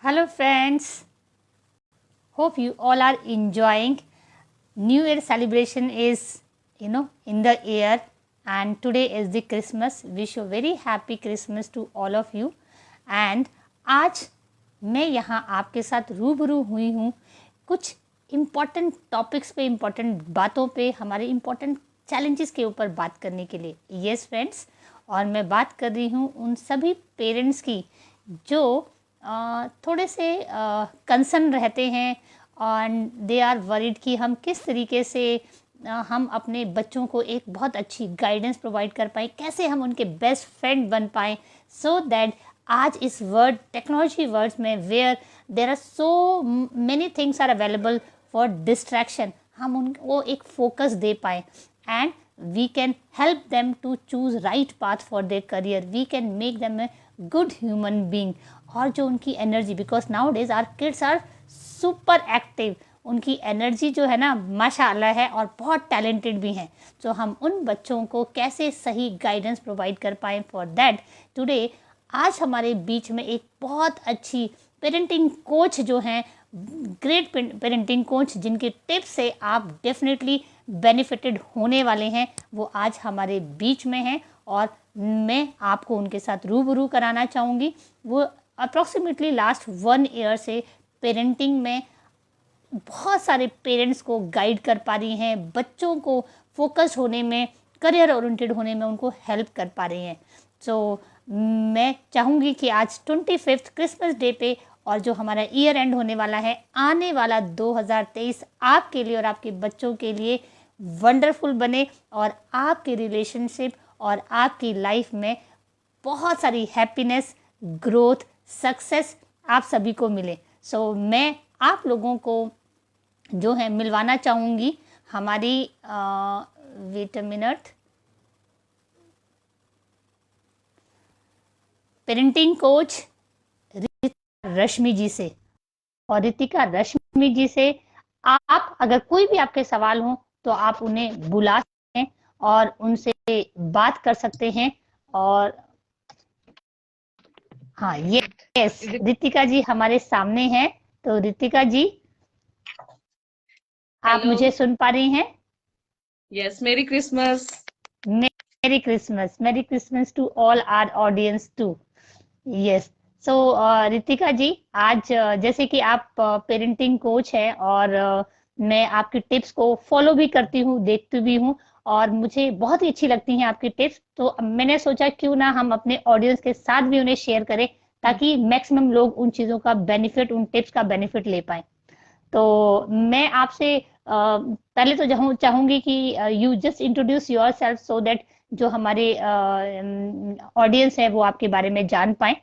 Hello friends, hope you all are enjoying. New Year celebration is in the air and today is the Christmas. Wish you very happy Christmas to all of you. And आज मैं यहाँ आपके साथ रूबरू हुई हूँ कुछ important topics पे, इम्पॉर्टेंट बातों पे, हमारे इम्पॉर्टेंट चैलेंजेस के ऊपर बात करने के लिए। यस फ्रेंड्स, और मैं बात कर रही हूँ उन सभी पेरेंट्स की जो थोड़े से कंसर्न रहते हैं और दे आर वरीड कि हम किस तरीके से हम अपने बच्चों को एक बहुत अच्छी गाइडेंस प्रोवाइड कर पाएँ, कैसे हम उनके बेस्ट फ्रेंड बन पाएँ, सो दैट आज इस वर्ड टेक्नोलॉजी वर्ड्स में where there are so many things are available for distraction, हम उनको एक फोकस दे पाएँ and we can help them to choose right path for their career, we can make them a good human being। और जो उनकी energy, because now days are kids are super active, उनकी energy जो है ना माशाअल्लाह है और बहुत टैलेंटेड भी हैं। तो हम उन बच्चों को कैसे सही गाइडेंस प्रोवाइड कर पाएँ, फॉर दैट टुडे आज हमारे बीच में एक बहुत अच्छी पेरेंटिंग कोच जो हैं, ग्रेट पेरेंटिंग कोच जिनके टिप्स से आप डेफिनेटली बेनिफिटेड होने वाले हैं, वो आज हमारे बीच में हैं और मैं आपको उनके साथ रूबरू कराना चाहूँगी। वो अप्रॉक्सीमेटली लास्ट 1 ईयर से पेरेंटिंग में बहुत सारे पेरेंट्स को गाइड कर पा रही हैं, बच्चों को फोकस होने में, करियर ओरिएंटेड होने में उनको हेल्प कर पा रही हैं। सो मैं चाहूँगी कि आज 25th क्रिसमस डे पे और जो हमारा ईयर एंड होने वाला है, आने वाला 2023 आपके लिए और आपके बच्चों के लिए वंडरफुल बने और आपके रिलेशनशिप और आपकी लाइफ में बहुत सारी हैप्पीनेस, ग्रोथ, सक्सेस आप सभी को मिले। सो मैं आप लोगों को जो है मिलवाना चाहूँगी हमारी wait a minute parenting coach Rashmi ji से। और रितिका रश्मि जी से आप अगर कोई भी आपके सवाल हो तो आप उन्हें बुला सकते हैं और उनसे बात कर सकते हैं। और हाँ, ये यस, रितिका जी हमारे सामने हैं। तो रितिका जी, आप मुझे सुन पा रही हैं? Yes, merry Christmas. Merry Christmas to all our audience too. Yes. So Ritika ji, आज जैसे कि आप पेरेंटिंग कोच हैं और मैं आपकी टिप्स को फॉलो भी करती हूँ, देखती भी हूँ और मुझे बहुत ही अच्छी लगती हैं आपकी टिप्स। तो मैंने सोचा क्यों ना हम अपने ऑडियंस के साथ भी उन्हें शेयर करें ताकि मैक्सिमम लोग उन चीज़ों का बेनिफिट, उन टिप्स का बेनिफिट ले पाएँ। तो मैं आपसे पहले तो चाहूंगी कि you just introduce yourself so that जो हमारे ऑडियंस है वो आपके बारे में जान पाए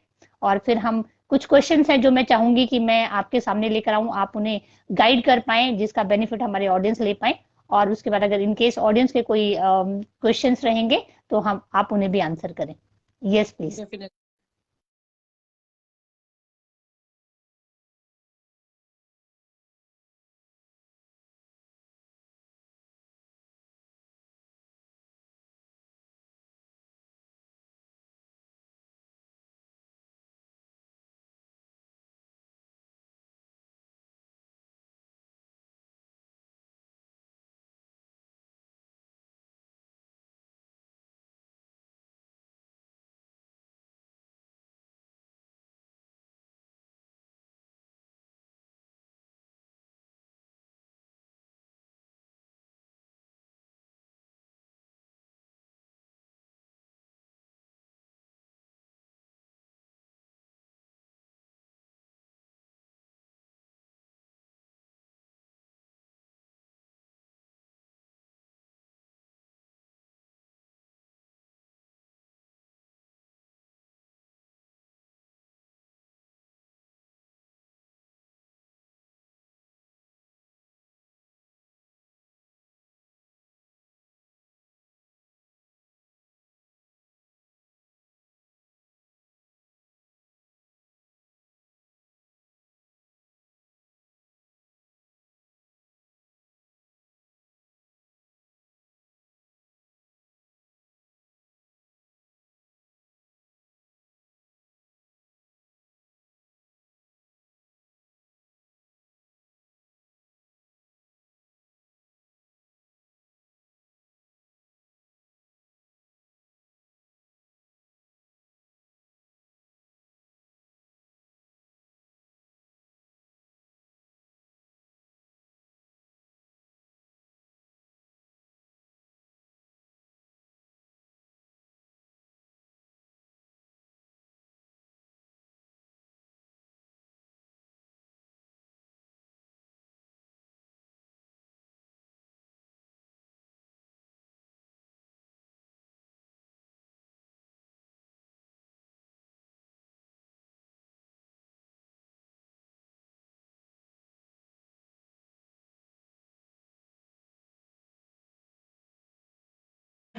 और फिर हम कुछ क्वेश्चंस हैं जो मैं चाहूंगी कि मैं आपके सामने लेकर आऊं, आप उन्हें गाइड कर पाएं जिसका बेनिफिट हमारे ऑडियंस ले पाए। और उसके बाद अगर इन केस ऑडियंस के कोई क्वेश्चंस रहेंगे तो हम आप उन्हें भी आंसर करें। Yes please.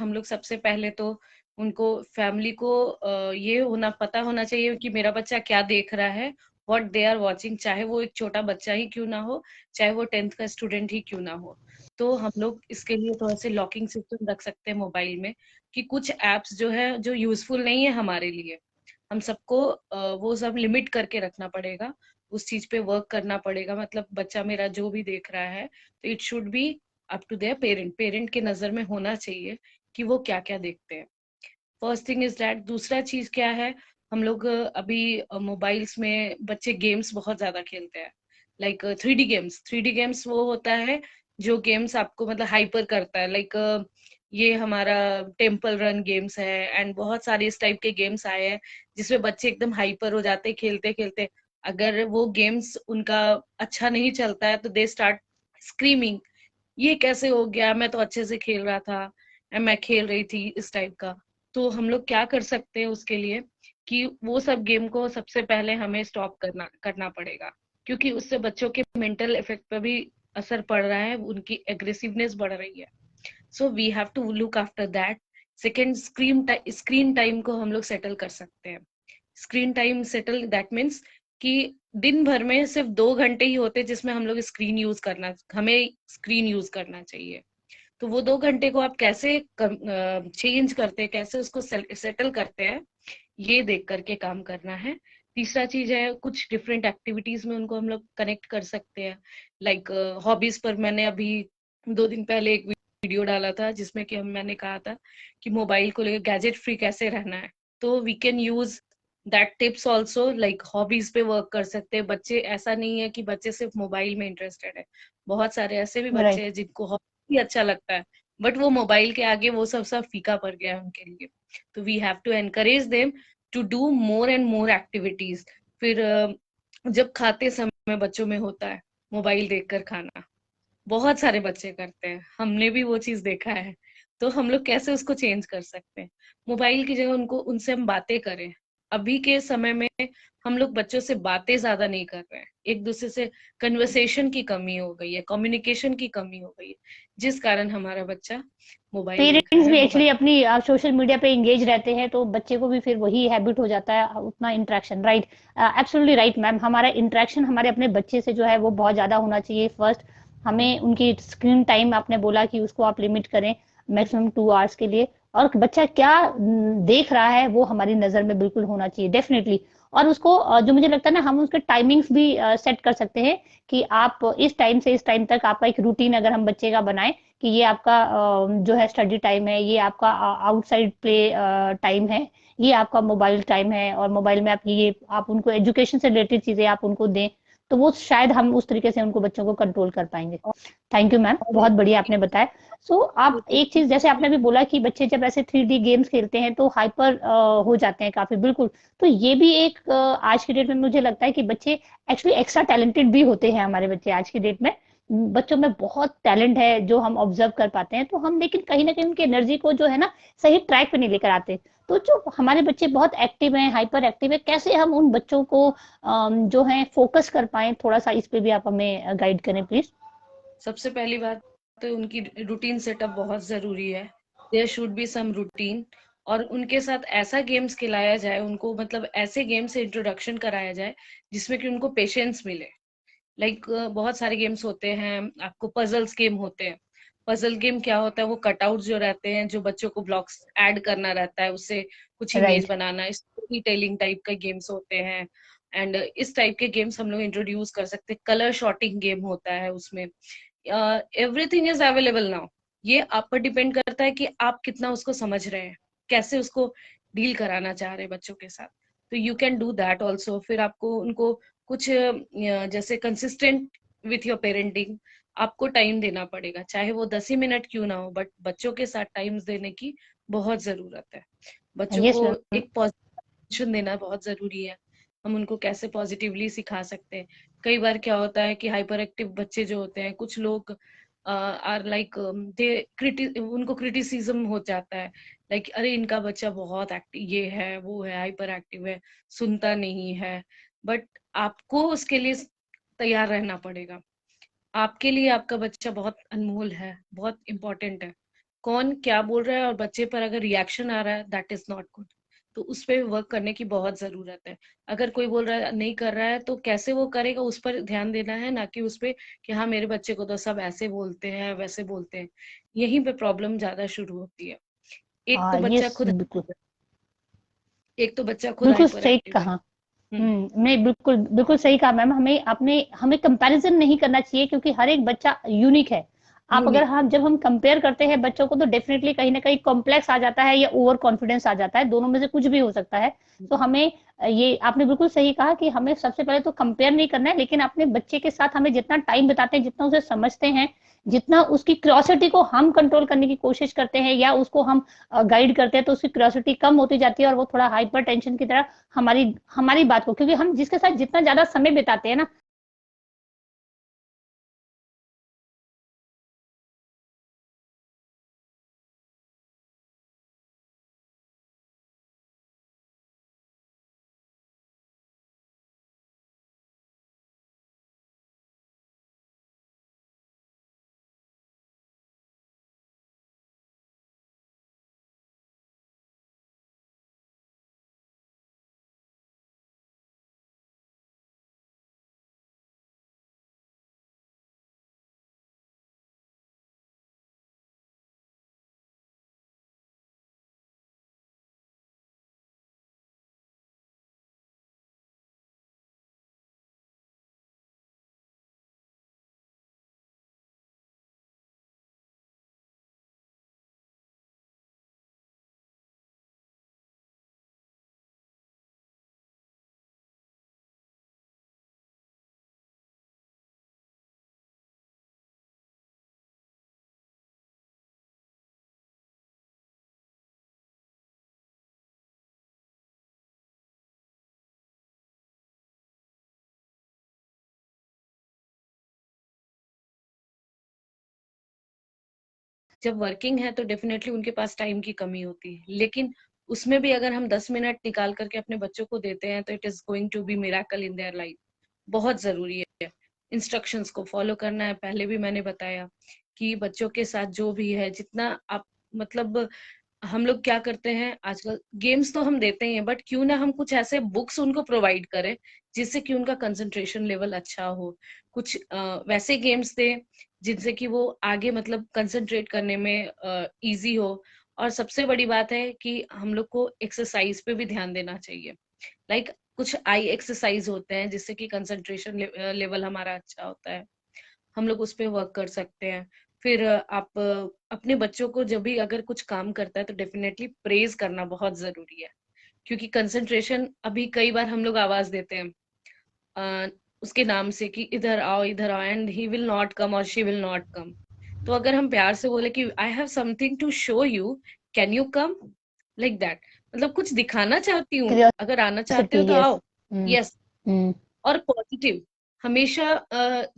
हम लोग सबसे पहले तो उनको फैमिली को ये पता होना चाहिए कि मेरा बच्चा क्या देख रहा है, व्हाट दे आर वॉचिंग, चाहे वो एक छोटा बच्चा ही क्यों ना हो, चाहे वो 10th का स्टूडेंट ही क्यों ना हो। तो हम लोग इसके लिए थोड़ा से लॉकिंग सिस्टम रख सकते हैं मोबाइल में, कि कुछ एप्स जो है जो यूजफुल नहीं है हमारे लिए, हम सबको वो सब लिमिट करके रखना पड़ेगा, उस चीज पे वर्क करना पड़ेगा। मतलब बच्चा मेरा जो भी देख रहा है तो it should be up to their parent, parent के नजर में होना चाहिए कि वो क्या क्या देखते हैं। First thing is that. दूसरा चीज क्या है, हम लोग अभी मोबाइल्स में बच्चे गेम्स बहुत ज्यादा खेलते हैं, like 3D games. 3D games वो होता है जो गेम्स आपको मतलब हाइपर करता है, लाइक ये हमारा टेम्पल रन गेम्स है, एंड बहुत सारे इस टाइप के गेम्स आए हैं जिसमें बच्चे एकदम हाइपर हो जाते हैं खेलते खेलते। अगर वो गेम्स उनका अच्छा नहीं चलता है तो दे स्टार्ट स्क्रीमिंग, ये कैसे हो गया, मैं तो अच्छे से खेल रहा था, मैं खेल रही थी, इस टाइप का। तो हम लोग क्या कर सकते हैं उसके लिए, कि वो सब गेम को सबसे पहले हमें स्टॉप करना करना पड़ेगा, क्योंकि उससे बच्चों के मेंटल इफेक्ट पर भी असर पड़ रहा है, उनकी एग्रेसिवनेस बढ़ रही है। So we have to look after that. Second, screen time को हम लोग सेटल कर सकते हैं। Screen time settle that means कि दिन भर में सिर्फ 2 घंटे ही होते जिसमें हमें स्क्रीन यूज करना चाहिए। तो वो 2 घंटे को आप कैसे चेंज करते हैं, कैसे उसको सेटल करते हैं, ये देख करके काम करना है। तीसरा चीज है, कुछ डिफरेंट एक्टिविटीज में उनको हम लोग कनेक्ट कर सकते हैं, लाइक हॉबीज पर। मैंने अभी 2 दिन पहले एक वीडियो डाला था जिसमें कि मैंने कहा था कि मोबाइल को लेकर गैजेट फ्री कैसे रहना है। तो we can use that tips also, like hobbies पे वर्क कर सकते हैं बच्चे। ऐसा नहीं है कि बच्चे सिर्फ मोबाइल में इंटरेस्टेड है, बहुत सारे ऐसे भी बच्चे राइट। हैं जिनको हॉबी अच्छा लगता है, बट वो मोबाइल के आगे वो सब सब फीका पड़ गया है उनके लिए। तो we have to encourage them to do more and more activities. फिर जब खाते समय बच्चों में होता है मोबाइल देखकर खाना, बहुत सारे बच्चे करते हैं, हमने भी वो चीज देखा है। तो हम लोग कैसे उसको चेंज कर सकते हैं, मोबाइल की जगह उनसे हम बातें करें। अभी के समय में हम लोग बच्चों से बातें ज्यादा नहीं कर रहे हैं, एक दूसरे से कन्वर्सेशन की कमी हो गई है, कम्युनिकेशन की कमी हो गई है, जिस कारण हमारा बच्चा मोबाइल देख रहा पेरेंट्स है, भी मोबाइल। एक्चुअली अपनी सोशल मीडिया पे एंगेज रहते हैं तो बच्चे को भी फिर वही हैबिट हो जाता है उतना interaction. Right, absolutely right ma'am. हमारा इंटरेक्शन हमारे अपने बच्चे से जो है वो बहुत ज्यादा होना चाहिए। फर्स्ट हमें उनकी स्क्रीन टाइम, आपने बोला कि उसको आप लिमिट करें मैक्सिमम 2 आवर्स के लिए, और बच्चा क्या देख रहा है वो हमारी नजर में बिल्कुल होना चाहिए डेफिनेटली। और उसको जो मुझे लगता है ना, हम उसके टाइमिंग्स भी सेट कर सकते हैं कि आप इस टाइम से इस टाइम तक आपका एक रूटीन अगर हम बच्चे का बनाए कि ये आपका जो है स्टडी टाइम है, ये आपका आउटसाइड प्ले टाइम है, ये आपका मोबाइल टाइम है, और मोबाइल में आप उनको एजुकेशन से रिलेटेड चीजें आप उनको दें, तो वो शायद हम उस तरीके से उनको बच्चों को कंट्रोल कर पाएंगे। थैंक यू मैम, और बहुत बढ़िया आपने बताया। सो आप एक चीज जैसे आपने भी बोला कि बच्चे जब ऐसे 3D गेम्स खेलते हैं तो हाइपर हो जाते हैं काफी, बिल्कुल। तो ये भी एक आज की डेट में मुझे लगता है कि बच्चे एक्चुअली एक्स्ट्रा टैलेंटेड भी होते हैं हमारे बच्चे आज की डेट में। बच्चों में बहुत टैलेंट है जो हम ऑब्जर्व कर पाते हैं, तो हम लेकिन कहीं ना कहीं उनकी एनर्जी को जो है ना सही ट्रैक पे नहीं लेकर आते। तो जो हमारे बच्चे बहुत एक्टिव हैं, हाइपर एक्टिव है, कैसे हम उन बच्चों को जो है फोकस कर पाए, थोड़ा सा इस पे भी आप हमें गाइड करें प्लीज। सबसे पहली बात तो उनकी रूटीन सेटअप बहुत जरूरी है। There should be some routine, और उनके साथ ऐसा गेम्स खिलाया जाए उनको, मतलब ऐसे गेम से इंट्रोडक्शन कराया जाए जिसमें कि उनको पेशेंस मिले। लाइक बहुत सारे गेम्स होते हैं, आपको पजल्स गेम होते हैं। पजल गेम क्या होता है, वो कटआउट जो रहते हैं, जो बच्चों को ब्लॉक्स ऐड करना रहता है, उससे कुछ इमेज राइट। बनाना, स्टोरी टेलिंग टाइप का गेम्स होते हैं। एंड इस टाइप के गेम्स हम लोग इंट्रोड्यूस कर सकते हैं। कलर शॉटिंग गेम होता है उसमें। Everything is available now. ये आप पर डिपेंड करता है कि आप कितना उसको समझ रहे हैं, कैसे उसको डील कराना चाह रहे हैं बच्चों के साथ। तो you can do that also. फिर आपको उनको कुछ जैसे कंसिस्टेंट विथ योर पेरेंटिंग, आपको टाइम देना पड़ेगा, चाहे वो 10 ही मिनट क्यों ना हो, बट बच्चों के साथ टाइम देने की बहुत जरूरत है। बच्चों यस को मैम। एक पॉजिटिव देना बहुत जरूरी है। हम उनको कैसे पॉजिटिवली सिखा सकते हैं। कई बार क्या होता है कि हाइपर एक्टिव बच्चे जो होते हैं, कुछ लोग आर लाइक दे उनको क्रिटिसिज्म हो जाता है, लाइक अरे इनका बच्चा बहुत एक्टिव, ये है वो है, हाइपर एक्टिव है, सुनता नहीं है। बट आपको उसके लिए तैयार रहना पड़ेगा। आपके लिए आपका बच्चा बहुत अनमोल है, बहुत इंपॉर्टेंट है। कौन क्या बोल रहा है और बच्चे पर अगर रिएक्शन आ रहा है, दैट इज नॉट गुड। तो उस पर वर्क करने की बहुत जरूरत है। अगर कोई बोल रहा है नहीं कर रहा है तो कैसे वो करेगा, उस पर ध्यान देना है, ना कि उस पे कि हाँ मेरे बच्चे को तो सब ऐसे बोलते हैं वैसे बोलते हैं। यहीं पे प्रॉब्लम ज्यादा शुरू होती है। एक तो हाँ, ये बच्चा खुद, बिल्कुल एक तो बच्चा खुद बिल्कुल हाइपर सही एक्टिव है। कहा। नहीं, बिल्कुल बिल्कुल सही कहा मैम। हमें कंपैरिजन नहीं करना चाहिए, क्योंकि हर एक बच्चा यूनिक है। आप अगर यूनिक। हम जब हम कंपेयर करते हैं बच्चों को, तो डेफिनेटली कहीं ना कहीं कॉम्प्लेक्स आ जाता है या ओवर कॉन्फिडेंस आ जाता है, दोनों में से कुछ भी हो सकता है। तो हमें ये आपने बिल्कुल सही कहा कि हमें सबसे पहले तो कंपेयर नहीं करना है, लेकिन अपने बच्चे के साथ हमें जितना टाइम बिताते हैं, जितना उसे समझते हैं, जितना उसकी क्यूरियोसिटी को हम कंट्रोल करने की कोशिश करते हैं या उसको हम गाइड करते हैं, तो उसकी क्यूरियोसिटी कम होती जाती है और वो थोड़ा हाइपर टेंशन की तरह हमारी हमारी बात को, क्योंकि हम जिसके साथ जितना ज्यादा समय बिताते हैं ना, जब वर्किंग है तो डेफिनेटली उनके पास टाइम की कमी होती है, लेकिन उसमें भी अगर हम 10 मिनट निकाल करके अपने बच्चों को देते हैं तो it is going to be miracle in their life. बहुत जरूरी है इंस्ट्रक्शंस को फॉलो करना है। पहले भी मैंने बताया कि बच्चों के साथ जो भी है, जितना आप मतलब हम लोग क्या करते हैं आजकल, गेम्स तो हम देते ही हैं, बट क्यों ना हम कुछ ऐसे बुक्स उनको प्रोवाइड करें जिससे कि उनका कंसंट्रेशन लेवल अच्छा हो। कुछ वैसे गेम्स दें जिनसे कि वो आगे मतलब कंसंट्रेट करने में इजी हो। और सबसे बड़ी बात है कि हम लोग को एक्सरसाइज पे भी ध्यान देना चाहिए। लाइक कुछ आई एक्सरसाइज होते हैं जिससे कि कंसंट्रेशन लेवल हमारा अच्छा होता है, हम लोग उस पे वर्क कर सकते हैं। फिर आप अपने बच्चों को जब भी अगर कुछ काम करता है तो डेफिनेटली प्रेज करना बहुत जरूरी है, क्योंकि कंसंट्रेशन अभी कई बार हम लोग आवाज देते हैं उसके नाम से कि इधर आओ and he will not come और शी विल नॉट कम। तो अगर हम प्यार से बोले कि I have something to show you, can you come, like that, मतलब कुछ दिखाना चाहती हूँ, अगर आना चाहते क्यूरियोसिटी, हो तो यस। आओ। यस। हम्म और पॉजिटिव। हमेशा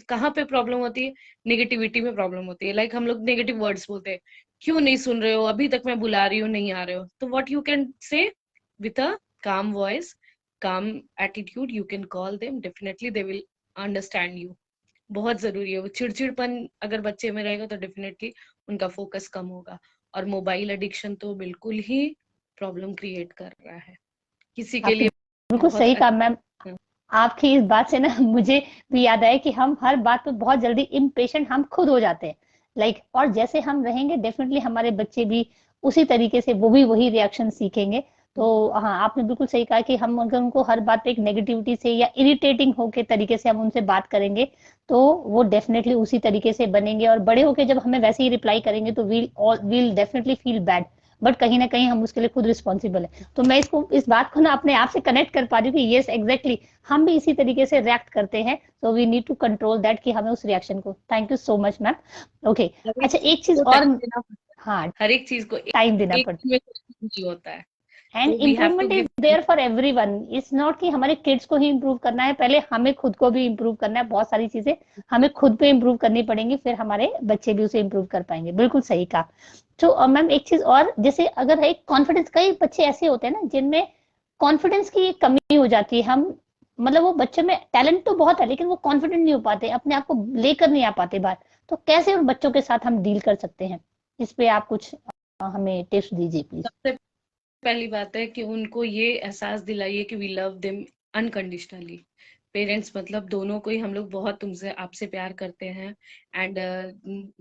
कहाँ पे प्रॉब्लम होती है, नेगेटिविटी में प्रॉब्लम होती है। लाइक हम लोग नेगेटिव वर्ड्स बोलते हैं, क्यों नहीं सुन रहे हो, अभी तक मैं बुला रही हूँ नहीं आ रहे हो। तो what you can say with a calm voice, calm attitude, you can call them, definitely they will understand you। बहुत जरूरी है। वो चिड़चिड़पन अगर बच्चे में रहेगा तो डेफिनेटली उनका फोकस कम होगा। और मोबाइल एडिक्शन तो बिल्कुल ही प्रॉब्लम क्रिएट कर रहा है किसी के आपने लिए। बिल्कुल बहुत सही कहा मैम। आपकी इस बात से ना मुझे भी याद आया कि हम हर बात पे बहुत जल्दी इम्पेशेंट हम खुद हो जाते हैं। और जैसे हम रहेंगे, डेफिनेटली हमारे बच्चे भी उसी तरीके से वो भी वही रिएक्शन सीखेंगे। तो हाँ, आपने बिल्कुल सही कहा कि हम अगर उनको हर बात पे एक नेगेटिविटी से या इरिटेटिंग होके तरीके से हम उनसे बात करेंगे, तो वो डेफिनेटली उसी तरीके से बनेंगे, और बड़े होके जब हमें वैसे ही रिप्लाई करेंगे तो we'll definitely feel bad. But कहीं ना कहीं हम उसके लिए खुद रिस्पॉन्सिबल है। तो मैं इस बात को ना अपने आप से कनेक्ट कर पा रही हूँ कि यस, एग्जैक्टली हम भी इसी तरीके से रिएक्ट करते हैं। So we need to control that, कि हमें उस रिएक्शन को, thank you so much ma'am. Okay. हर एक अच्छा, चीज एक चीज को और। टाइम देना पड़ता है। हाँ, हर एक चीज को टाइम देना एक पड़ता दिन में कुछ नहीं होता है। है। एंड तो we have to improvement is give. There for everyone. It's not कि हमारे किड्स को ही इम्प्रूव करना है, पहले हमें खुद को भी इम्प्रूव करना है। बहुत सारी चीजें हमें खुद पे इम्प्रूव करनी पड़ेंगी, फिर हमारे बच्चे भी उसे इम्प्रूव कर पाएंगे। बिल्कुल सही कहा। तो मैम एक चीज और, जैसे अगर एक कॉन्फिडेंस, कई बच्चे ऐसे होते हैं ना जिनमें कॉन्फिडेंस की कमी हो जाती है। हम मतलब वो बच्चे में टैलेंट तो बहुत है, लेकिन वो कॉन्फिडेंट नहीं हो पाते, अपने आप को लेकर नहीं आ पाते बाहर। तो कैसे उन बच्चों के साथ हम डील कर सकते हैं? इस पे आप कुछ हमें टिप्स दीजिए प्लीज। सबसे पहली बात है कि उनको ये एहसास दिलाइए कि we love them unconditionally. Parents मतलब दोनों को ही हम लोग बहुत तुमसे आपसे प्यार करते हैं। एंड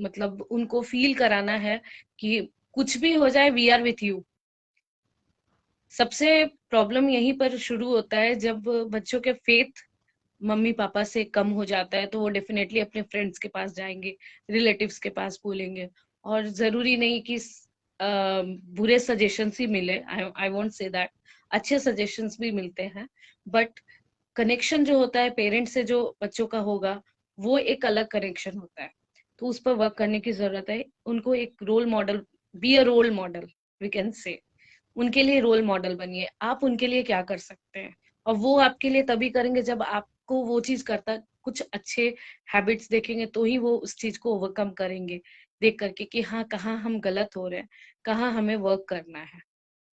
मतलब उनको फील कराना है कि कुछ भी हो जाए वी आर विथ यू। सबसे प्रॉब्लम यहीं पर शुरू होता है जब बच्चों के फेथ मम्मी पापा से कम हो जाता है, तो वो डेफिनेटली अपने फ्रेंड्स के पास जाएंगे, रिलेटिव्स के पास बोलेंगे। और जरूरी नहीं कि बुरे सजेशंस ही मिले, आई वोंट से दैट, अच्छे सजेशंस भी मिलते हैं। बट कनेक्शन जो होता है पेरेंट्स से जो बच्चों का होगा, वो एक अलग कनेक्शन होता है। तो उस पर वर्क करने की जरूरत है। उनको एक role model, be a role model, we can say, उनके लिए रोल मॉडल बनिए। आप उनके लिए क्या कर सकते हैं, और वो आपके लिए तभी करेंगे जब आपको वो चीज करता कुछ अच्छे हैबिट्स देखेंगे, तो ही वो उस चीज को ओवरकम करेंगे, देख करके कि हाँ कहाँ हम गलत हो रहे हैं, कहाँ हमें वर्क करना है।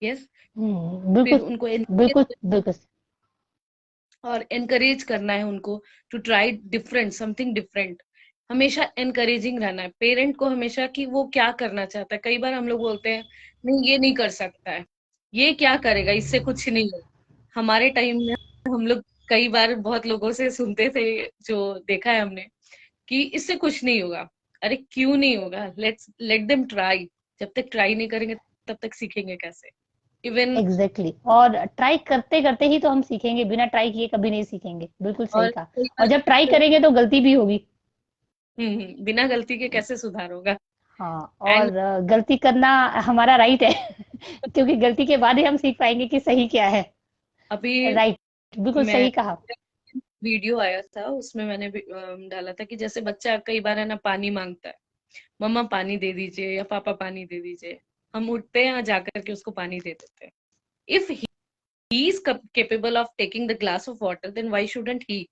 यस। फिर बिल्कुल उनको बिल्कुल बिल्कुल। और एनकरेज करना है उनको to try different, something different. हमेशा एनकरेजिंग रहना है पेरेंट को हमेशा, कि वो क्या करना चाहता है। कई बार हम लोग बोलते हैं नहीं ये नहीं कर सकता है, ये क्या करेगा, इससे कुछ नहीं होगा। हमारे टाइम में हम लोग कई बार बहुत लोगों से सुनते थे, जो देखा है हमने, कि इससे कुछ नहीं होगा। अरे क्यों नहीं होगा, लेट देम ट्राई। जब तक ट्राई नहीं करेंगे तब तक सीखेंगे कैसे। Even exactly exactly. और ट्राई करते करते ही तो हम सीखेंगे, बिना ट्राई किए कभी नहीं सीखेंगे, बिल्कुल सही और कहा। कई और बार जब ट्राई करेंगे तो गलती भी होगी। बिना गलती के कैसे सुधार होगा। हाँ, एंड और गलती करना हमारा राइट है क्योंकि गलती के बाद ही हम सीख पाएंगे कि सही क्या है। अभी राइट, बिल्कुल मैं सही कहा। वीडियो आया था, उसमें मैंने भी, डाला था कि जैसे बच्चा कई बार है ना पानी मांगता है, मम्मा पानी दे दीजिए या पापा पानी दे दीजिए, हम उठते हैं जाकर के उसको पानी दे देते हैं। If he is capable of taking the glass of water, then why shouldn't he?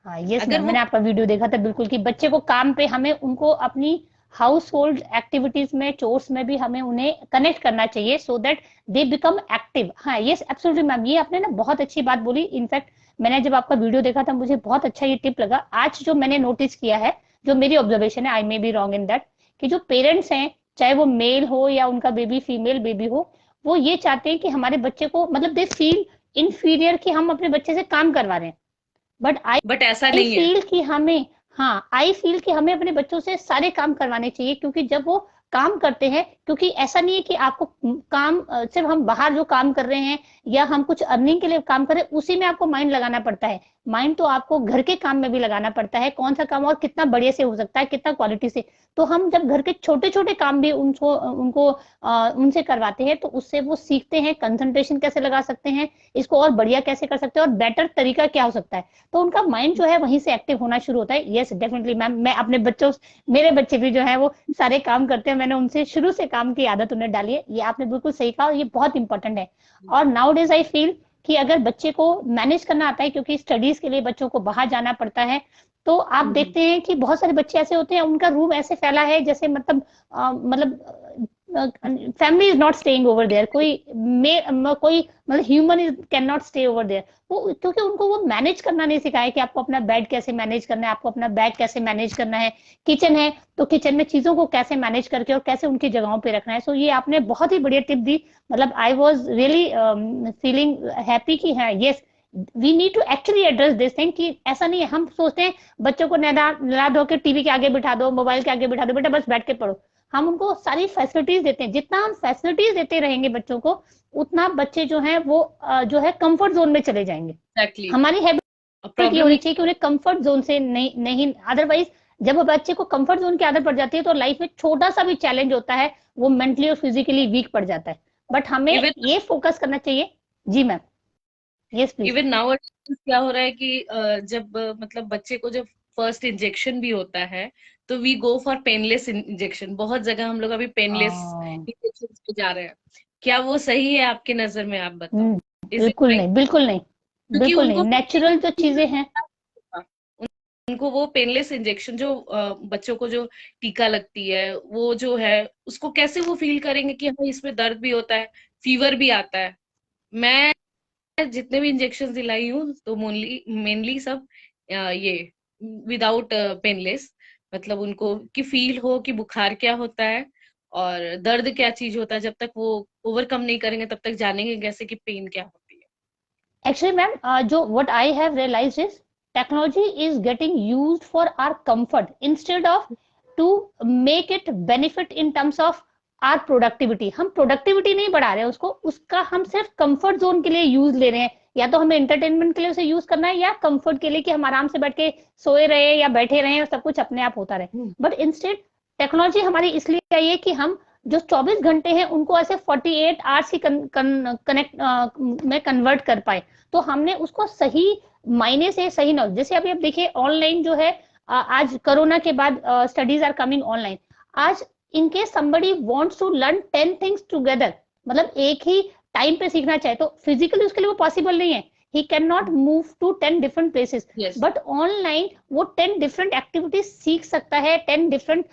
हाँ, यस अगर मैम, वो मैंने आपका वीडियो देखा था बिल्कुल, कि बच्चे को काम पे हमें उनको अपनी हाउस होल्ड एक्टिविटीज में, चोर्स में भी हमें उन्हें कनेक्ट करना चाहिए, so that they become active. हाँ यस एब्सोल्युटली मैम, ये आपने ना बहुत अच्छी बात बोली। इनफैक्ट मैंने जब आपका वीडियो देखा था, मुझे बहुत अच्छा ये टिप लगा। आज जो मैंने नोटिस किया है, जो मेरी ऑब्जर्वेशन है, I may be wrong in that, कि जो पेरेंट्स हैं, चाहे वो मेल हो या उनका बेबी फीमेल बेबी हो, वो ये चाहते हैं कि हमारे बच्चे को, मतलब दे फील इनफीरियर कि हम अपने बच्चे से काम करवा रहे हैं। बट बट ऐसा आई नहीं है। फील कि हमें, हाँ आई फील कि हमें अपने बच्चों से सारे काम करवाने चाहिए, क्योंकि जब वो काम करते हैं, क्योंकि ऐसा नहीं है कि आपको काम सिर्फ हम बाहर जो काम कर रहे हैं या हम कुछ अर्निंग के लिए काम कर रहे हैं उसी में आपको माइंड लगाना पड़ता है। माइंड तो आपको घर के काम में भी लगाना पड़ता है, कौन सा काम और कितना बढ़िया से हो सकता है, कितना क्वालिटी से। तो हम जब घर के छोटे छोटे काम भी उनको उनको उनसे करवाते हैं, तो उससे वो सीखते हैं कंसंट्रेशन कैसे लगा सकते हैं, इसको और बढ़िया कैसे कर सकते हैं, और बेटर तरीका क्या हो सकता है। तो उनका माइंड जो है वहीं से एक्टिव होना शुरू होता है। यस डेफिनेटली मैम, मैं अपने बच्चों, मेरे बच्चे भी जो है वो सारे काम करते हैं, मैंने उनसे शुरू से काम की आदत उन्हें डाली है। ये आपने बिल्कुल सही कहा, और ये बहुत इंपॉर्टेंट है। और नाउ डेज आई फील कि अगर बच्चे को मैनेज करना आता है, क्योंकि स्टडीज के लिए बच्चों को बाहर जाना पड़ता है, तो आप देखते हैं कि बहुत सारे बच्चे ऐसे होते हैं, उनका रूम ऐसे फैला है जैसे मतलब family is not staying over there, कोई मतलब human is can not stay over there. वो क्योंकि उनको वो मैनेज करना नहीं सिखाया कि आपको अपना बेड कैसे मैनेज करना है, आपको अपना बैग कैसे मैनेज करना है, किचन है तो किचन में चीजों को कैसे मैनेज करके और कैसे उनकी जगहों पे रखना है। सो ये आपने बहुत ही बढ़िया टिप दी। मतलब I was really feeling happy कि हाँ yes, we need to actually address this thing, कि ऐसा नहीं है हम सोचते हैं बच्चों को नहला नहला धो के टीवी के आगे बिठा दो, मोबाइल के आगे बिठा दो, बेटा बस बैठ के पढ़ो। हम उनको सारी फैसिलिटीज देते हैं, जितना हम फैसिलिटीज देते रहेंगे बच्चों को, उतना बच्चे जो है वो जो है कंफर्ट जोन में चले जाएंगे। एग्जैक्टली। हमारी हैबिट ये प्रॉब्लम होनी ये चाहिए कि उन्हें कंफर्ट जोन से नहीं नहीं अदरवाइज जब बच्चे को कंफर्ट जोन की आदत पड़ जाती है, तो लाइफ में छोटा सा भी चैलेंज होता है वो मेंटली और फिजिकली वीक पड़ जाता है। बट हमें इवन ये फोकस करना चाहिए। जी ma'am, yes please. Even now क्या हो रहा है कि जब मतलब बच्चे को जब फर्स्ट इंजेक्शन भी होता है, तो we go for painless injection. बहुत जगह हम लोग अभी पेनलेस इंजेक्शन पे जा रहे हैं। क्या वो सही है आपकी नजर में, आप बताओ। इज इट बिल्कुल राइट? नहीं, बिल्कुल नहीं, क्योंकि बिल्कुल नहीं, उनको नेचुरल जो चीजें हैं। उनको वो पेनलेस इंजेक्शन जो बच्चों को जो टीका लगती है, वो जो है उसको कैसे वो फील करेंगे कि हाँ इसमें दर्द भी होता है, फीवर भी आता है। मैं जितने भी इंजेक्शन दिलाई हूँ तो मेनली सब ये विदाउट पेनलेस। मतलब उनको कि फील हो कि बुखार क्या होता है और दर्द क्या चीज होता है। जब तक वो ओवरकम नहीं करेंगे तब तक जानेंगे कैसे कि पेन क्या होती है। Actually, ma'am, what I have realized is technology is getting used for our comfort instead of to make it benefit in terms of our productivity. हम productivity नहीं बढ़ा रहे हैं उसको, उसका हम सिर्फ comfort zone के लिए यूज ले रहे हैं। या तो हमें entertainment के लिए उसे यूज करना है, या comfort के लिए कि हम आराम से बैठ के सोए रहे या बैठे रहे और सब कुछ अपने आप होता रहे। बट इंस्टेड टेक्नोलॉजी हमारी इसलिए आई है कि हम जो 24 घंटे हैं उनको ऐसे 48 आवर्स की कनेक्ट में कन्वर्ट कर पाए। तो हमने उसको सही मायने से सही ना, जैसे अभी आप देखिए ऑनलाइन जो है, आज कोरोना के बाद स्टडीज आर कमिंग ऑनलाइन। आज in case somebody wants to learn 10 things together, मतलब एक ही टाइम पे सीखना चाहे तो फिजिकली उसके लिए वो पॉसिबल नहीं है। He can not move to 10 different places, yes but online वो 10 डिफरेंट एक्टिविटीज सीख सकता है, 10 डिफरेंट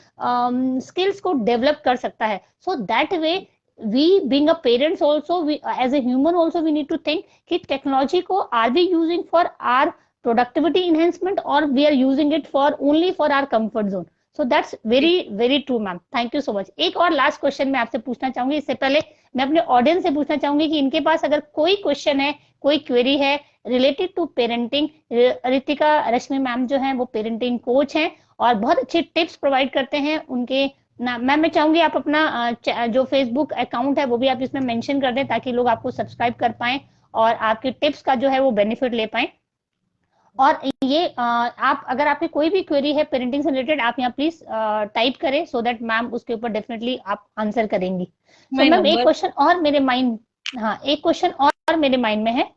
स्किल्स को डेवलप कर सकता है। So that way we being a parents also, we as a human also we need to think कि technology को are we using for our productivity enhancement or we are using it for only for our comfort zone. So that's very very true ma'am, thank you so much. एक और last question मैं आपसे पूछना चाहूंगी, इससे पहले मैं अपने ऑडियंस से पूछना चाहूंगी कि इनके पास अगर कोई क्वेश्चन है, कोई क्वेरी है related to parenting. Ritika Rashmi ma'am जो है वो पेरेंटिंग कोच हैं और बहुत अच्छे टिप्स प्रोवाइड करते हैं उनके ना। मैं चाहूंगी आप अपना जो फेसबुक अकाउंट है वो भी आप इसमें मेंशन कर दें ताकि लोग आपको सब्सक्राइब कर पाएं और आपके टिप्स का जो है वो बेनिफिट ले पाएं। और ये आप अगर आपकी कोई भी क्वेरी है पेरेंटिंग से रिलेटेड, आप यहाँ प्लीज टाइप करें सो दैट मैम उसके ऊपर डेफिनेटली आप आंसर करेंगी। सो मैम एक क्वेश्चन और मेरे माइंड, हाँ एक क्वेश्चन और मेरे माइंड में है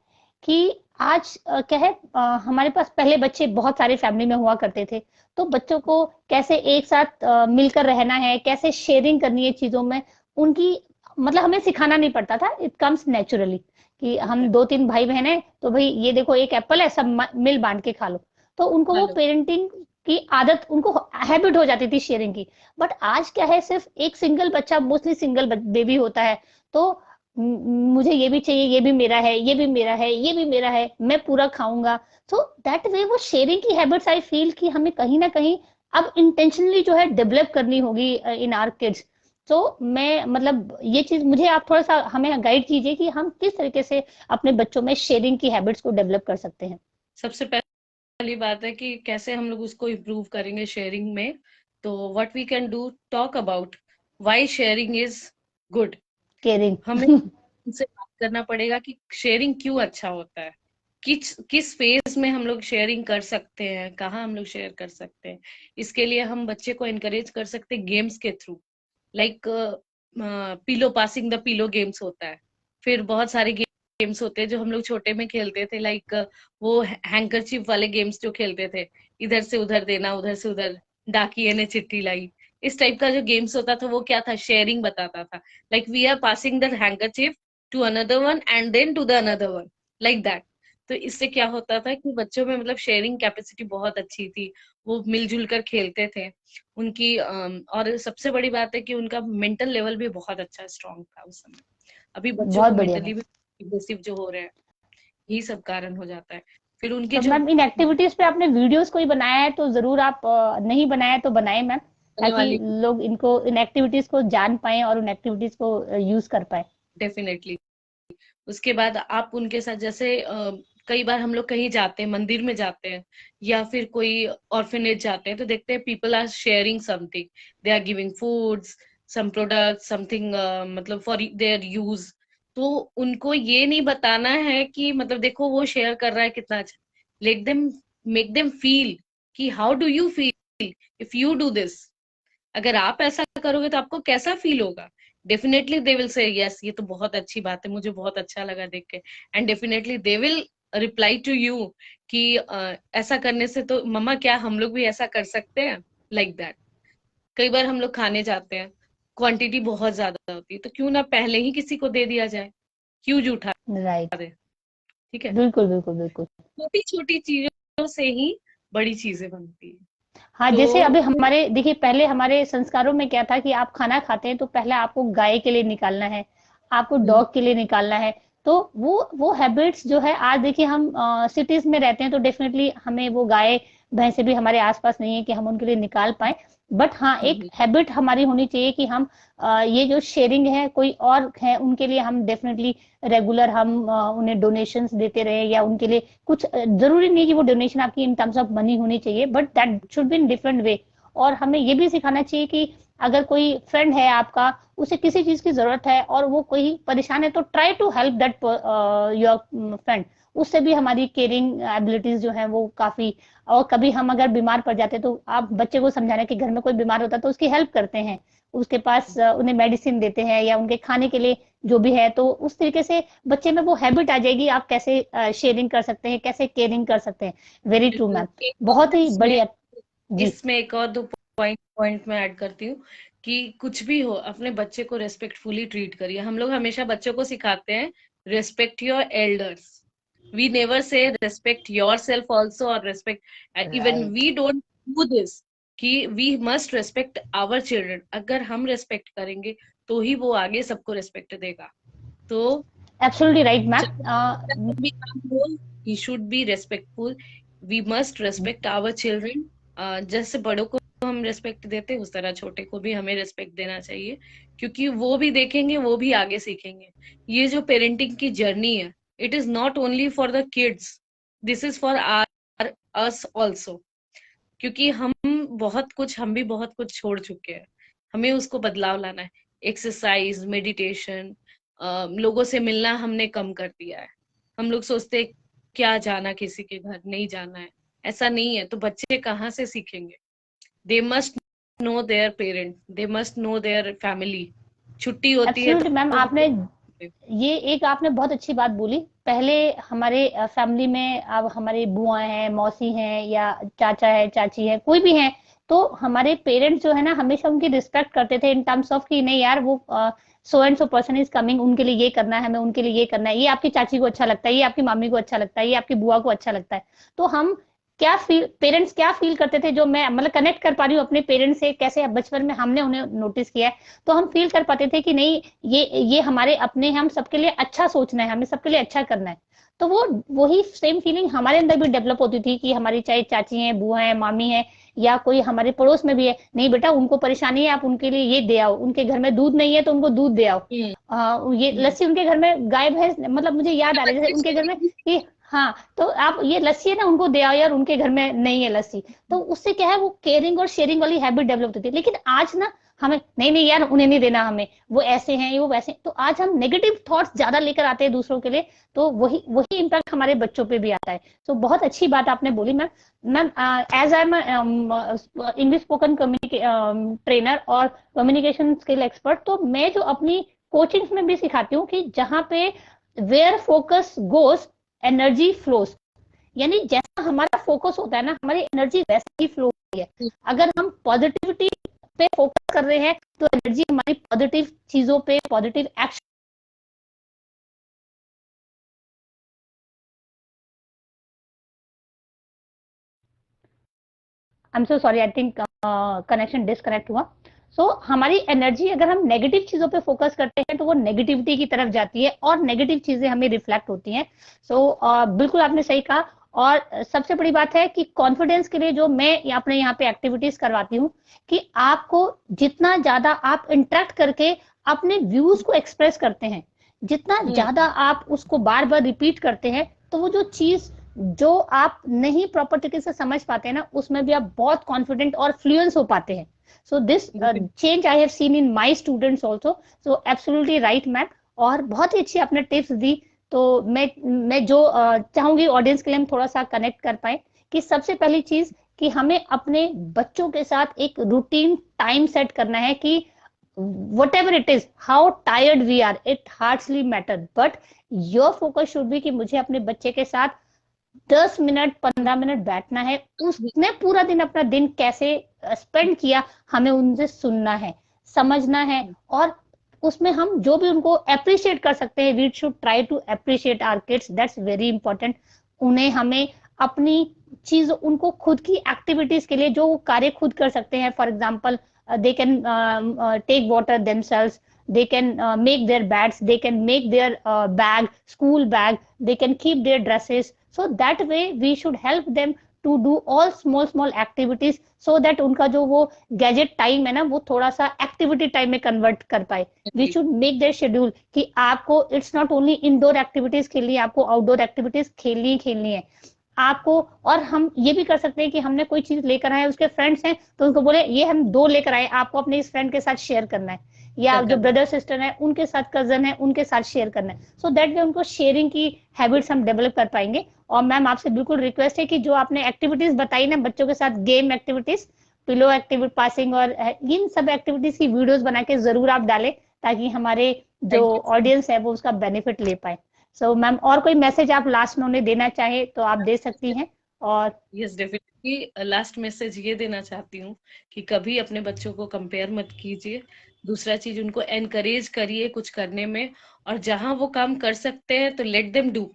कि आज क्या है, हमारे पास पहले बच्चे बहुत सारे फैमिली में हुआ करते थे, तो बच्चों को कैसे एक साथ मिलकर रहना है, कैसे शेयरिंग करनी है चीजों में, उनकी मतलब हमें सिखाना नहीं पड़ता था, इट कम्स नेचुरली कि हम 2-3 भाई बहन है तो भाई ये देखो एक एप्पल है, सब मिल बांट के खा लो। तो उनको वो पेरेंटिंग की आदत, उनको हैबिट हो जाती थी शेयरिंग की। बट आज क्या है, सिर्फ एक सिंगल बच्चा, मोस्टली सिंगल बेबी होता है, तो मुझे ये भी चाहिए, ये भी मेरा है, ये भी मेरा है, ये भी मेरा है, मैं पूरा खाऊंगा। सो दैट वे वो शेयरिंग की हैबिट्स आई फील कि हमें कहीं ना कहीं अब इंटेंशनली जो है डेवलप करनी होगी इन आवर किड्स। तो मैं मतलब ये चीज मुझे आप थोड़ा सा हमें गाइड कीजिए कि हम किस तरीके से अपने बच्चों में शेयरिंग की हैबिट्स को डेवलप कर सकते हैं। सबसे पहली बात है कि कैसे हम लोग उसको इम्प्रूव करेंगे शेयरिंग में। तो what we can do, talk about why sharing is good. Caring हमें उनसे बात करना पड़ेगा कि शेयरिंग क्यों अच्छा होता है, किस फेज में हम लोग शेयरिंग कर सकते हैं, कहाँ हम लोग शेयर कर सकते हैं। इसके लिए हम बच्चे को एनकरेज कर सकते हैं गेम्स के through, like pillow passing the pillow games होता है। फिर बहुत सारे गेम्स होते हैं जो हम लोग छोटे में खेलते थे, लाइक वो हैंकरचिप वाले गेम्स जो खेलते थे, इधर से उधर देना, उधर से उधर, डाकिए ने चिट्ठी लाई, इस टाइप का जो गेम्स होता था वो क्या था, शेयरिंग बताता था। Like we are passing the handkerchief to another one and then to the another one, like that. तो इससे क्या होता था कि बच्चों में मतलब शेयरिंग कैपेसिटी बहुत अच्छी थी, वो मिलजुल कर खेलते थे। उनकी और सबसे बड़ी बात है कि उनका मेंटल लेवल भी बहुत अच्छा स्ट्रांग था उस समय। अभी बच्चों बहुत को बढ़िया मेंटली मैम। भी एग्रेसिव जो हो रहे हैं, यही सब कारण हो जाता है। फिर उनके तो जो मैम इन एक्टिविटीज पे आपने वीडियोस कोई बनाया है तो जरूर आप नहीं बनाया तो बनाए मैम, आने ताकि वाली, लोग इनको इन एक्टिविटीज को जान पाए और उन एक्टिविटीज को यूज कर पाए। डेफिनेटली। उसके बाद आप उनके साथ जैसे कई बार हम लोग कहीं जाते हैं, मंदिर में जाते हैं या फिर कोई ऑर्फनेज जाते हैं, तो देखते हैं people are sharing something, they are giving foods, some product, something मतलब फॉर देयर यूज। तो उनको ये नहीं बताना है कि मतलब देखो वो शेयर कर रहा है कितना अच्छा, let them, make them feel कि how do you feel if you do this. अगर आप ऐसा करोगे तो आपको कैसा फील होगा। Definitely they will say yes, ये तो बहुत अच्छी बात है, मुझे बहुत अच्छा लगा देख के। And definitely they will reply to you कि ऐसा करने से तो मम्मा क्या हम लोग भी ऐसा कर सकते हैं, लाइक दैट। कई बार हम लोग खाने जाते हैं, क्वांटिटी बहुत ज्यादा होती है, तो क्यों ना पहले ही किसी को दे दिया जाए, क्यों जूठा राइट, दे। ठीक है, बिल्कुल बिल्कुल बिल्कुल। छोटी छोटी चीजों से ही बड़ी चीजें बनती है। हाँ जैसे तो अभी हमारे देखिए पहले हमारे संस्कारों में क्या था कि आप खाना खाते हैं तो पहले आपको गाय के लिए निकालना है, आपको डॉग के लिए निकालना है। तो वो हैबिट्स जो है, आज देखिए हम सिटीज में रहते हैं तो डेफिनेटली हमें वो गाय भैंसे भी हमारे आसपास नहीं है कि हम उनके लिए निकाल पाए, बट हाँ एक हैबिट हमारी होनी चाहिए कि हम ये जो शेयरिंग है कोई और है उनके लिए हम डेफिनेटली रेगुलर हम उन्हें डोनेशंस देते रहे, या उनके लिए कुछ जरूरी नहीं कि वो डोनेशन आपकी इन टर्म्स ऑफ मनी होनी चाहिए, but that should be in different way. और हमें ये भी सिखाना चाहिए कि अगर कोई फ्रेंड है आपका, उसे किसी चीज की जरूरत है और वो कोई परेशान है, तो try to help that your friend. उससे भी हमारी केयरिंग एबिलिटीज जो है वो काफी। और कभी हम अगर बीमार पड़ जाते हैं तो आप बच्चे को समझाना कि घर में कोई बीमार होता है तो उसकी हेल्प करते हैं, उसके पास उन्हें मेडिसिन देते हैं या उनके खाने के लिए जो भी है, तो उस तरीके से बच्चे में वो हैबिट आ जाएगी आप कैसे शेयरिंग कर सकते हैं, कैसे केयरिंग कर सकते हैं। वेरी ट्रू मैम, बहुत ही इसमें बढ़िया जी। इसमें एक और दो पॉइंट मैं ऐड करती हूँ कि कुछ भी हो अपने बच्चे को रेस्पेक्टफुली ट्रीट करिए। हम लोग हमेशा बच्चों को सिखाते हैं respect your elders, we never say respect yourself also, और respect even we don't do this कि we must respect our children. अगर हम रेस्पेक्ट करेंगे तो ही वो आगे सबको रेस्पेक्ट देगा। तो एब्सोल्युटली राइट जब मैम। भी काम हो, he should be respectful, we must respect our children। जैसे बड़ों को हम रेस्पेक्ट देते हैं उस तरह छोटे को भी हमें रेस्पेक्ट देना चाहिए, क्योंकि वो भी देखेंगे, वो भी आगे सीखेंगे। ये जो पेरेंटिंग की जर्नी है, it is not only for the kids, this is for our us also. क्योंकि हम भी बहुत कुछ छोड़ चुके हैं, हमें उसको बदलाव लाना है। एक्सरसाइज, मेडिटेशन, लोगों से मिलना हमने कम कर दिया है। हम लोग सोचते हैं क्या जाना, किसी के घर नहीं जाना है, ऐसा नहीं है। तो बच्चे कहाँ से सीखेंगे? They must know there parent, they must know their family. छुट्टी होती है एब्सोल्युटली मैम, तो आपने ये एक आपने बहुत अच्छी बात बोली। पहले हमारे फैमिली में अब हमारी बुआ हैं, मौसी हैं, या चाचा है, चाची है, कोई भी है, तो हमारे पेरेंट्स जो है ना हमेशा उनकी रिस्पेक्ट करते थे इन टर्म्स ऑफ कि नहीं यार वो so and so person is coming, उनके लिए ये करना है, हमें उनके लिए ये करना है, ये आपकी चाची को अच्छा लगता है, ये आपकी मामी को अच्छा लगता है, ये आपकी बुआ को अच्छा लगता है। तो हम क्या फील, पेरेंट्स क्या फील करते थे, जो मैं मतलब कनेक्ट कर पा रही हूँ अपने पेरेंट्स से, कैसे बचपन में हमने उन्हें नोटिस किया है, तो हम फील कर पाते थे कि नहीं ये हमारे अपने, हम सबके लिए अच्छा सोचना है, हमें सबके लिए अच्छा करना है। तो वो वही सेम फीलिंग हमारे अंदर भी डेवलप होती थी कि हमारी चाहे चाची है, बुआ है, मामी है, या कोई हमारे पड़ोस में भी है, नहीं बेटा उनको परेशानी है, आप उनके लिए ये दे आओ, उनके घर में दूध नहीं है तो उनको दूध दे आओ, ये लस्सी, उनके घर में गाय भैंस, मतलब मुझे याद आ रहा है जैसे उनके घर में कि हाँ, तो आप ये लस्सी है ना उनको दे आओ यार, उनके घर में नहीं है लस्सी। तो उससे क्या है, वो केयरिंग और शेयरिंग वाली हैबिट डेवलप होती है। लेकिन आज ना हमें नहीं नहीं यार उन्हें नहीं देना, हमें वो ऐसे हैं, वो वैसे हैं। तो आज हम नेगेटिव थॉट्स ज्यादा लेकर आते हैं दूसरों के लिए, तो वही वही इम्पैक्ट हमारे बच्चों पे भी आता है। तो बहुत अच्छी बात आपने बोली ma'am. Ma'am as I am English spoken trainer और कम्युनिकेशन स्किल एक्सपर्ट, तो मैं जो अपनी कोचिंग्स में भी सिखाती हूँ कि जहाँ पे where focus goes energy flows, यानी जैसा हमारा फोकस होता है ना, हमारी एनर्जी वैसे ही फ्लो होती है। अगर हम पॉजिटिविटी पे फोकस कर रहे हैं तो एनर्जी हमारी पॉजिटिव चीजों पे, positive action. I am so sorry, I think connection disconnect हुआ। सो हमारी एनर्जी अगर हम नेगेटिव चीजों पे फोकस करते हैं तो वो नेगेटिविटी की तरफ जाती है और नेगेटिव चीजें हमें रिफ्लेक्ट होती हैं। सो बिल्कुल आपने सही कहा। और सबसे बड़ी बात है कि कॉन्फिडेंस के लिए जो मैं अपने यहाँ पे एक्टिविटीज करवाती हूँ, कि आपको जितना ज्यादा आप इंटरेक्ट करके अपने व्यूज को एक्सप्रेस करते हैं, जितना ज्यादा आप उसको बार बार रिपीट करते हैं, तो वो जो चीज जो आप नहीं प्रॉपर तरीके से समझ पाते हैं ना, उसमें भी आप बहुत कॉन्फिडेंट और फ्लुएंस हो पाते हैं। So this change I have seen in my students also. So absolutely right ma'am, और बहुत ही अच्छी आपने टिप्स दी। तो मैं जो चाहूंगी ऑडियंस के लिए हम थोड़ा सा कनेक्ट कर पाए, कि सबसे पहली चीज कि हमें अपने बच्चों के साथ एक रूटीन टाइम सेट करना है कि whatever it is, how tired we are, it hardly matter, but your focus should be कि मुझे अपने बच्चे के साथ 10 मिनट 15 मिनट बैठना है, उसने पूरा दिन अपना दिन कैसे स्पेंड किया, हमें उनसे सुनना है, समझना है, और उसमें हम जो भी उनको अप्रिशिएट कर सकते हैं, we should try to appreciate our kids, that's very important. उन्हें हमें अपनी चीज, उनको खुद की एक्टिविटीज के लिए जो कार्य खुद कर सकते हैं, for example they can take water themselves, they can make their beds, they can make their bag, school bag, they can keep their dresses. So that way we should help them to do all small activities, so that उनका जो वो gadget time है ना, वो थोड़ा सा activity time में convert कर पाए. We should make their schedule कि आपको it's not only indoor activities खेलनी है, आपको आउटडोर एक्टिविटीज खेलनी है आपको. और हम ये भी कर सकते हैं कि हमने कोई चीज लेकर आए, उसके फ्रेंड्स हैं तो उनको बोले ये हम 2 लेकर आए, आपको अपने इस फ्रेंड के साथ शेयर करना है, या जो ब्रदर सिस्टर है उनके साथ, कजन है उनके साथ शेयर करना है. सो दैट वे उनको शेयरिंग की हैबिट्स हम डेवलप कर पाएंगे. और मैम आपसे बिल्कुल रिक्वेस्ट है कि जो आपने एक्टिविटीज बताई ना बच्चों के साथ, game activities, pillow activity, passing, और इन सब एक्टिविटीज की वीडियोस बना के जरूर आप डालें, ताकि हमारे जो ऑडियंस है वो उसका बेनिफिट ले पाए. सो मैम और कोई मैसेज आप लास्ट में उन्हें देना चाहे तो आप दे सकती हैं. और यस, डेफिनेटली लास्ट मैसेज ये देना चाहती हूँ कि कभी अपने बच्चों को कंपेयर मत कीजिए. दूसरा चीज, उनको एनकरेज करिए कुछ करने में, और जहां वो काम कर सकते हैं तो लेट देम डू.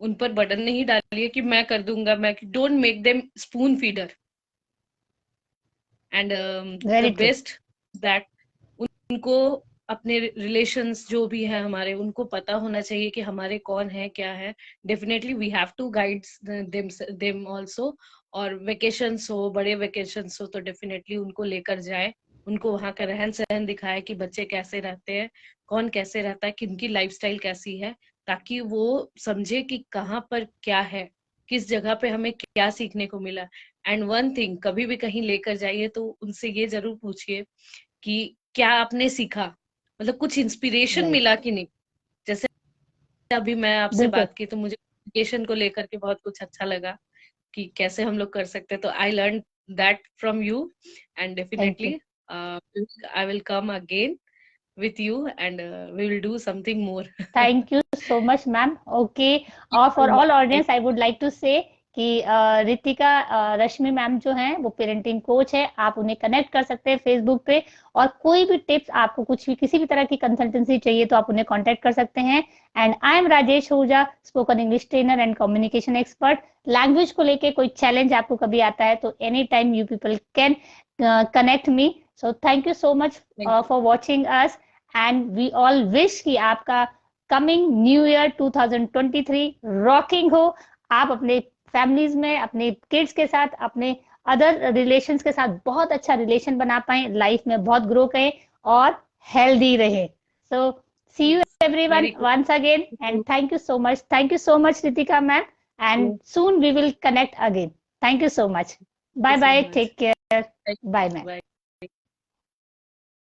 उन पर बर्डन नहीं डालिए कि मैं कर दूंगा, मैं. Don't make them spoon feeder. And the best that उनको अपने रिलेशंस जो भी है हमारे, उनको पता होना चाहिए कि हमारे कौन है क्या है. Definitely we have to guide them also. और वेकेशंस हो, बड़े वेकेशंस हो, तो डेफिनेटली उनको लेकर जाए, उनको वहां का रहन सहन दिखाए कि बच्चे कैसे रहते हैं, कौन कैसे रहता है, किनकी लाइफस्टाइल कैसी है, ताकि वो समझे कि कहाँ पर क्या है, किस जगह पे हमें क्या सीखने को मिला. एंड वन थिंग, कभी भी कहीं लेकर जाइए तो उनसे ये जरूर पूछिए कि क्या आपने सीखा, मतलब कुछ इंस्पिरेशन मिला कि नहीं. जैसे अभी मैं आपसे बात की तो मुझे एजुकेशन को लेकर के बहुत कुछ अच्छा लगा कि कैसे हम लोग कर सकते हैं. तो I learn that from you, and definitely I will come again with you, and we will do something more. Thank you so much, ma'am. Okay, और for all audience, I would like to say कि Ritika Rashmi ma'am जो हैं वो parenting coach है. आप उन्हें connect कर सकते हैं फेसबुक पे, और कोई भी टिप्स आपको कुछ भी किसी भी तरह की कंसल्टेंसी चाहिए तो आप उन्हें कांटेक्ट कर सकते हैं. And I am Rajesh Ahuja, spoken English trainer and communication expert. Language को लेके कोई चैलेंज आपको कभी आता है तो any time you people can connect me. So thank you so much for watching us, and we all wish कि आपका कमिंग न्यू ईयर 2023 रॉकिंग हो. आप अपने फैमिलीज में, अपने किड्स के साथ, अपने अदर रिलेशंस के साथ बहुत अच्छा रिलेशन बना पाए, लाइफ में बहुत ग्रो करें और हेल्दी रहे. So see you everyone once again, and thank you so much Ritika ma'am, and soon we will connect again. Thank you so much. Bye bye, take care. Bye ma'am.